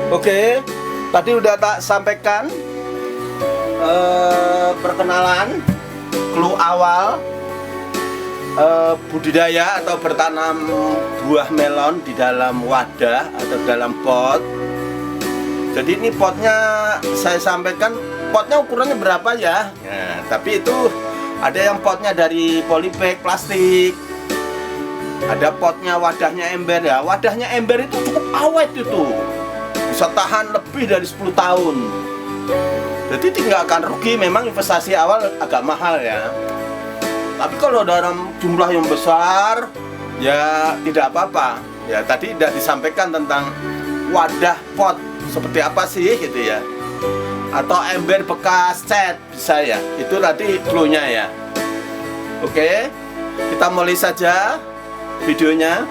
Oke, tadi udah tak sampaikan perkenalan, clue awal budidaya atau bertanam buah melon di dalam wadah atau dalam pot. Jadi ini potnya saya sampaikan, potnya ukurannya berapa ya? Nah, tapi itu ada yang potnya dari polybag plastik, ada potnya wadahnya ember ya. Wadahnya ember itu cukup awet itu, bisa tahan lebih dari 10 tahun. Jadi tidak akan rugi, memang investasi awal agak mahal ya. Tapi kalau dalam jumlah yang besar ya tidak apa-apa. Ya tadi sudah disampaikan tentang wadah pot seperti apa sih gitu ya. Atau ember bekas cat bisa ya. Itu tadi clue-nya ya. Oke, kita mulai saja videonya.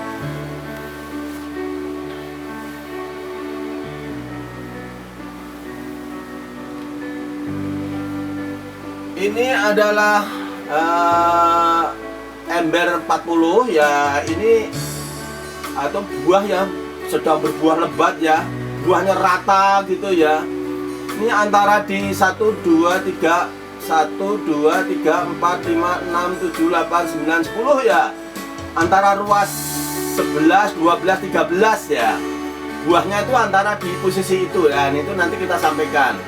Ini adalah ember 40 ya, ini atau buah yang sedang berbuah lebat ya, buahnya rata gitu ya. Ini antara di 1, 2, 3 1, 2, 3, 4, 5, 6, 7, 8, 9, 10 ya. Antara ruas 11, 12, 13 ya. Buahnya itu antara di posisi itu ya. Itu nanti kita sampaikan.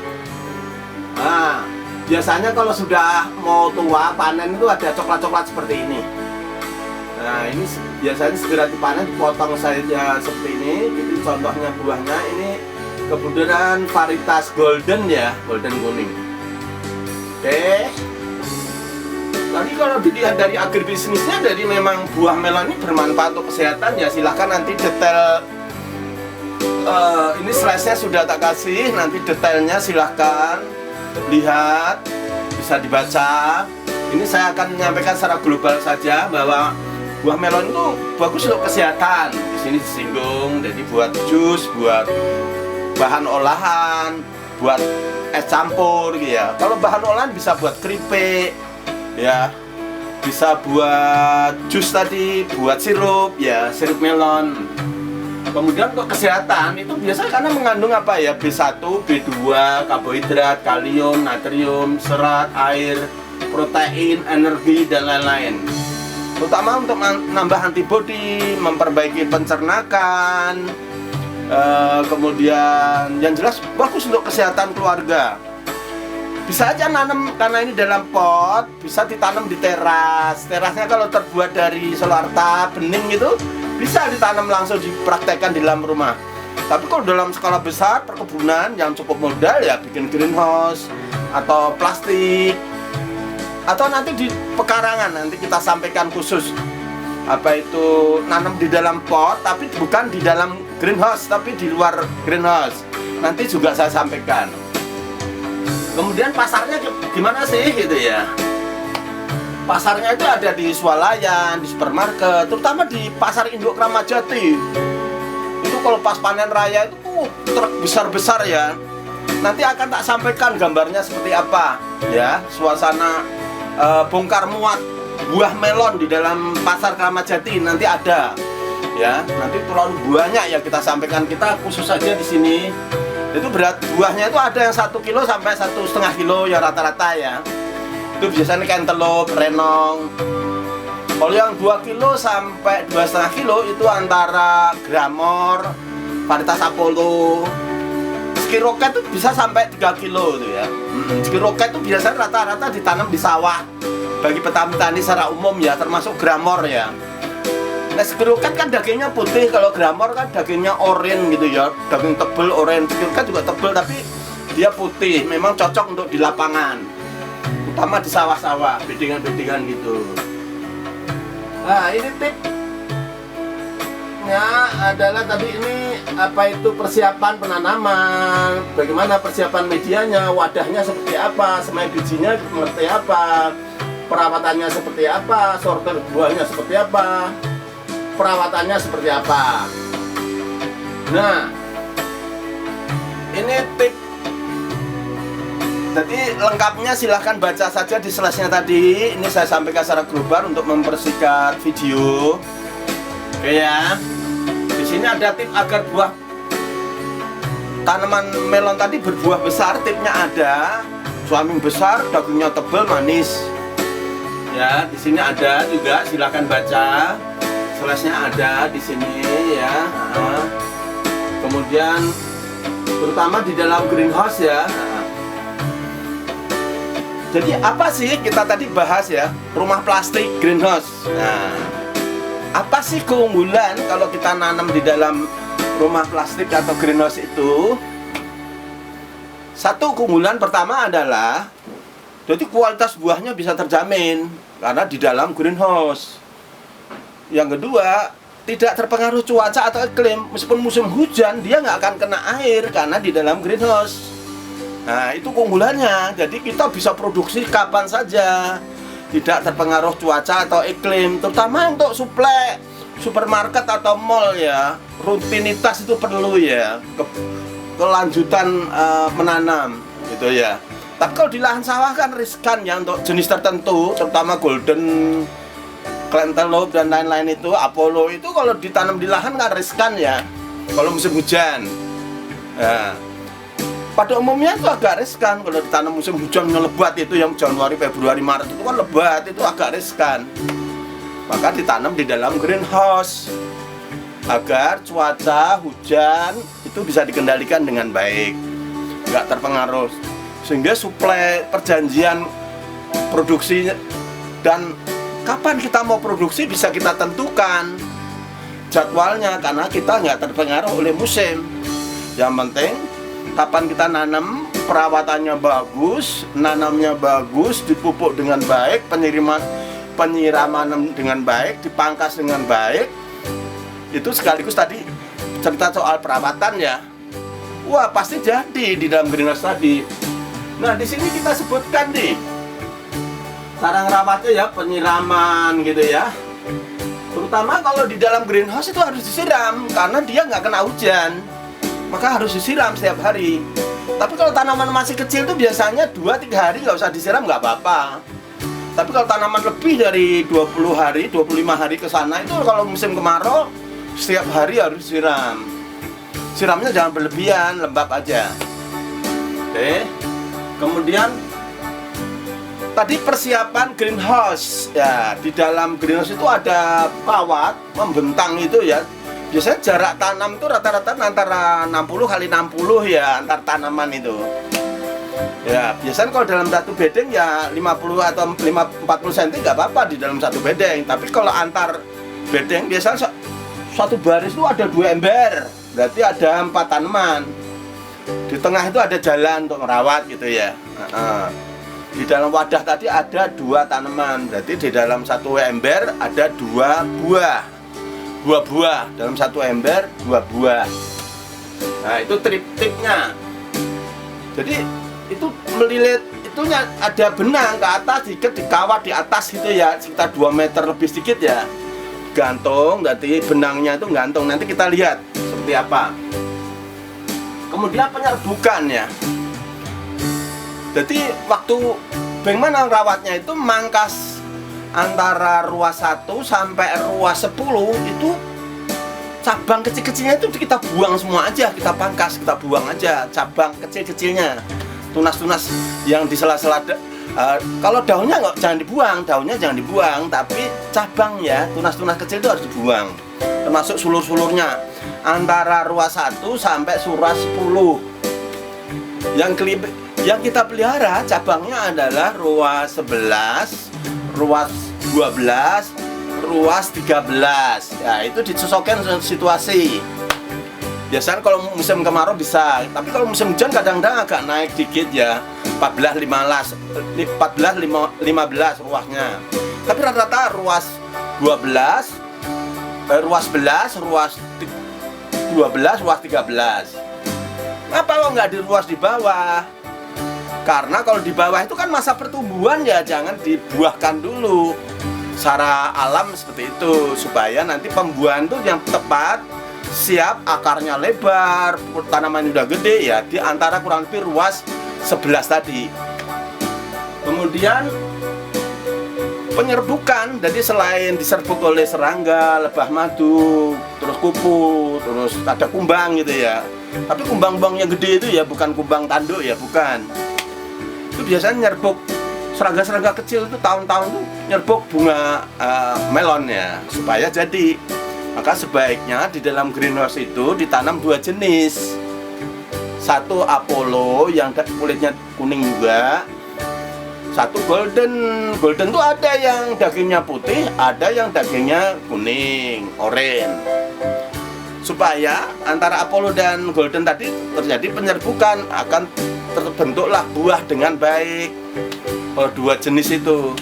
Nah, biasanya kalau sudah mau tua panen itu ada coklat-coklat seperti ini. Nah, ini biasanya segera dipanen, dipotong saja seperti ini. Itu contohnya buahnya. Ini kebetulan varietas golden ya, golden kuning. Oke. Tadi kalau dilihat dari agribisnisnya, dari memang buah melon ini bermanfaat untuk kesehatan ya. Silahkan nanti detail. Ini slide-nya sudah tak kasih. Nanti detailnya silahkan lihat, bisa dibaca. Ini saya akan menyampaikan secara global saja bahwa buah melon itu bagus untuk kesehatan. Di sini disinggung, jadi buat jus, buat bahan olahan, buat es campur gitu ya. Kalau bahan olahan bisa buat keripik ya, bisa buat jus tadi, buat sirup ya, sirup melon. Kemudian untuk kesehatan itu biasanya karena mengandung apa ya, B1, B2, karbohidrat, kalium, natrium, serat, air, protein, energi dan lain-lain. Terutama untuk menambah antibodi, memperbaiki pencernakan, kemudian yang jelas bagus untuk kesehatan keluarga. Bisa aja nanam, karena ini dalam pot, bisa ditanam di teras. Terasnya kalau terbuat dari solarta bening gitu, bisa ditanam langsung, dipraktekkan di dalam rumah. Tapi kalau dalam skala besar perkebunan yang cukup modal ya bikin greenhouse atau plastik, atau nanti di pekarangan nanti kita sampaikan khusus apa itu nanam di dalam pot tapi bukan di dalam greenhouse tapi di luar greenhouse. Nanti juga saya sampaikan. Kemudian pasarnya gimana sih gitu ya. Pasarnya itu ada di swalayan, di supermarket, terutama di pasar induk Kramat Jati. Itu kalau pas panen raya itu truk besar-besar ya. Nanti akan tak sampaikan gambarnya seperti apa ya, suasana bongkar muat buah melon di dalam pasar Kramat Jati nanti ada ya. Nanti terlalu banyak ya kita sampaikan, kita khusus saja di sini. Itu berat buahnya itu ada yang 1 kilo sampai 1,5 kilo ya rata-rata ya. Itu biasanya cantaloupe, renong. Kalau yang 2 kilo sampai 2,5 kilo itu antara gramor, varietas Apollo. Skiroket itu bisa sampai 3 kilo itu ya. Skiroket itu biasanya rata-rata ditanam di sawah bagi petani-petani secara umum ya, termasuk gramor ya. Nah, skiroket kan dagingnya putih, kalau gramor kan dagingnya oranye gitu ya, daging tebel oranye. Skiroket juga tebel tapi dia putih, memang cocok untuk di lapangan, utama di sawah-sawah, bedingan-bedingan gitu. Nah, ini tipnya adalah tadi ini apa itu persiapan penanaman, bagaimana persiapan medianya, wadahnya seperti apa, semai bijinya seperti apa, perawatannya seperti apa, sorter buahnya seperti apa, perawatannya seperti apa. Nah, ini tip. Jadi lengkapnya silahkan baca saja di slide-nya tadi. Ini saya sampaikan secara global untuk mempersingkat video. Oke ya. Di sini ada tip agar buah tanaman melon tadi berbuah besar, tipnya ada, suaming besar, dagingnya tebal, manis. Ya, di sini ada juga, silakan baca. Selesnya ada di sini ya. Kemudian terutama di dalam greenhouse ya. Jadi apa sih kita tadi bahas ya, rumah plastik, greenhouse. Nah, apa sih keunggulan kalau kita nanam di dalam rumah plastik atau greenhouse itu? Satu keunggulan pertama adalah, jadi kualitas buahnya bisa terjamin karena di dalam greenhouse. Yang kedua, tidak terpengaruh cuaca atau iklim. Meskipun musim hujan, dia nggak akan kena air karena di dalam greenhouse. Nah, itu keunggulannya. Jadi kita bisa produksi kapan saja, tidak terpengaruh cuaca atau iklim. Terutama untuk suplai supermarket atau mall ya, rutinitas itu perlu ya, kelanjutan menanam gitu ya. Tapi kalau di lahan sawah kan riskan ya untuk jenis tertentu, terutama golden, cantaloupe dan lain-lain itu, Apollo itu kalau ditanam di lahan kan riskan ya. Kalau musim hujan. Nah, pada umumnya itu agak riskan kalau ditanam musim hujan yang lebat itu, yang Januari, Februari, Maret itu kan lebat, itu agak riskan. Maka ditanam di dalam greenhouse agar cuaca hujan itu bisa dikendalikan dengan baik, nggak terpengaruh, sehingga suplai perjanjian produksi dan kapan kita mau produksi bisa kita tentukan jadwalnya, karena kita nggak terpengaruh oleh musim. Yang penting kapan kita nanam, perawatannya bagus, nanamnya bagus, dipupuk dengan baik, penyiraman dengan baik, dipangkas dengan baik. Itu sekaligus tadi cerita soal perawatan ya. Wah, pasti jadi di dalam greenhouse tadi. Nah, di sini kita sebutkan nih cara ngerawatnya ya, penyiraman gitu ya. Terutama kalau di dalam greenhouse itu harus disiram karena dia nggak kena hujan, maka harus disiram setiap hari. Tapi kalau tanaman masih kecil itu biasanya 2-3 hari nggak usah disiram, nggak apa-apa. Tapi kalau tanaman lebih dari 20 hari, 25 hari ke sana, itu kalau musim kemarau setiap hari harus disiram. Siramnya jangan berlebihan, lembab aja. Oke. Kemudian tadi persiapan greenhouse ya. Di dalam greenhouse itu ada kawat membentang itu ya. Biasanya jarak tanam itu rata-rata antara 60 kali 60 ya, antar tanaman itu. Ya, biasanya kalau dalam satu bedeng ya 50 atau 40 cm nggak apa-apa di dalam satu bedeng. Tapi kalau antar bedeng biasanya satu baris itu ada 2 ember. Berarti ada 4 tanaman. Di tengah itu ada jalan untuk merawat gitu ya. Di dalam wadah tadi ada 2 tanaman. Berarti di dalam satu ember ada 2 buah. Buah dalam satu ember 2 buah. Nah, itu trik-triknya. Jadi itu melilit itunya ada benang ke atas, diikat dikawat di atas gitu ya, sekitar 2 meter lebih sedikit ya. Gantung, nanti benangnya itu gantung. Nanti kita lihat seperti apa. Kemudian penyerbukan ya. Jadi waktu bagaimana rawatnya itu mangkas antara ruas 1 sampai ruas 10 itu cabang kecil-kecilnya itu kita buang semua aja, kita pangkas, kita buang aja cabang kecil-kecilnya, tunas-tunas yang di sela-sela. Kalau daunnya jangan dibuang, tapi cabang ya, tunas-tunas kecil itu harus dibuang, termasuk sulur-sulurnya antara ruas 1 sampai ruas 10. Yang kita pelihara cabangnya adalah ruas 11, ruas 12, ruas 13. Ya, itu disesuaikan situasi. Biasanya kalau musim kemarau bisa, tapi kalau musim hujan kadang-kadang agak naik dikit ya, 14, 15 ruasnya. Tapi rata-rata ruas 12, ruas 11, ruas 12, ruas 13. Kenapa kok nggak di ruas di bawah? Karena kalau di bawah itu kan masa pertumbuhan ya, jangan dibuahkan dulu. Secara alam seperti itu, supaya nanti pembuahan itu yang tepat, siap, akarnya lebar, tanaman udah gede ya, di antara kurang lebih ruas 11 tadi. Kemudian penyerbukan, jadi selain diserbuk oleh serangga, lebah madu, terus kupu, terus ada kumbang gitu ya, Tapi kumbang-kumbang yang gede itu ya bukan kumbang tanduk ya, bukan. Itu biasanya nyerbuk serangga-serangga kecil itu tahun-tahun tuh nyerbuk bunga melon ya supaya jadi. Maka sebaiknya di dalam greenhouse itu ditanam 2 jenis. Satu Apollo yang kulitnya kuning juga. Satu golden. Golden tuh ada yang dagingnya putih, ada yang dagingnya kuning, oranye. Supaya antara Apollo dan golden tadi terjadi penyerbukan, akan terbentuklah buah dengan baik. Kalau 2 jenis itu.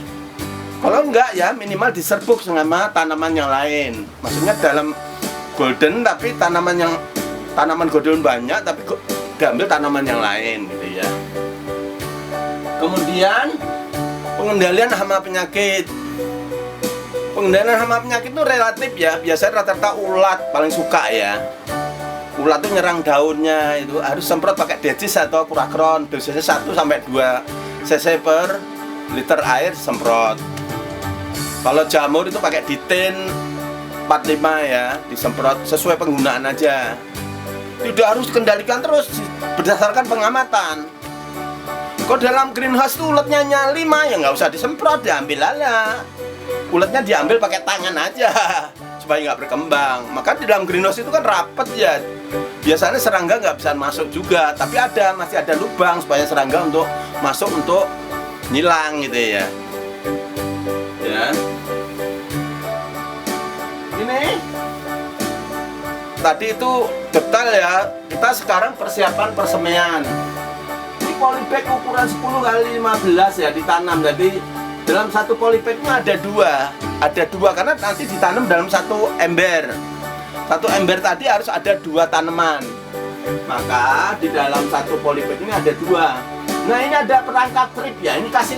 Kalau enggak ya minimal diserbuk sama tanaman yang lain. Maksudnya dalam golden tapi tanaman golden banyak tapi diambil tanaman yang lain gitu ya. Kemudian pengendalian hama penyakit. Pengendalian hama penyakit itu relatif ya. Biasanya rata-rata ulat paling suka ya. Ulat itu nyerang daunnya, itu harus semprot pakai decis atau Kuracron. Dosisnya 1 sampai 2 cc per liter air semprot. Kalau jamur itu pakai ditin 45 ya, disemprot sesuai penggunaan aja. Tidak harus dikendalikan terus berdasarkan pengamatan. Kalau dalam greenhouse tuh uletnya hanya 5 ya nggak usah disemprot, diambil aja. Uletnya diambil pakai tangan aja supaya nggak berkembang. Maka di dalam greenhouse itu kan rapet ya. Biasanya serangga nggak bisa masuk juga, tapi masih ada lubang supaya serangga untuk masuk untuk nyilang gitu ya. Ya. Ini tadi itu detail ya. Kita sekarang persiapan persemaian. Ini polybag ukuran 10x15 ya ditanam. Jadi dalam satu polybagnya ada 2. Ada 2 karena nanti ditanam dalam satu ember. Satu ember tadi harus ada 2 tanaman. Maka di dalam satu polybag ini ada 2. Nah ini ada perangkat trip ya. Ini kasih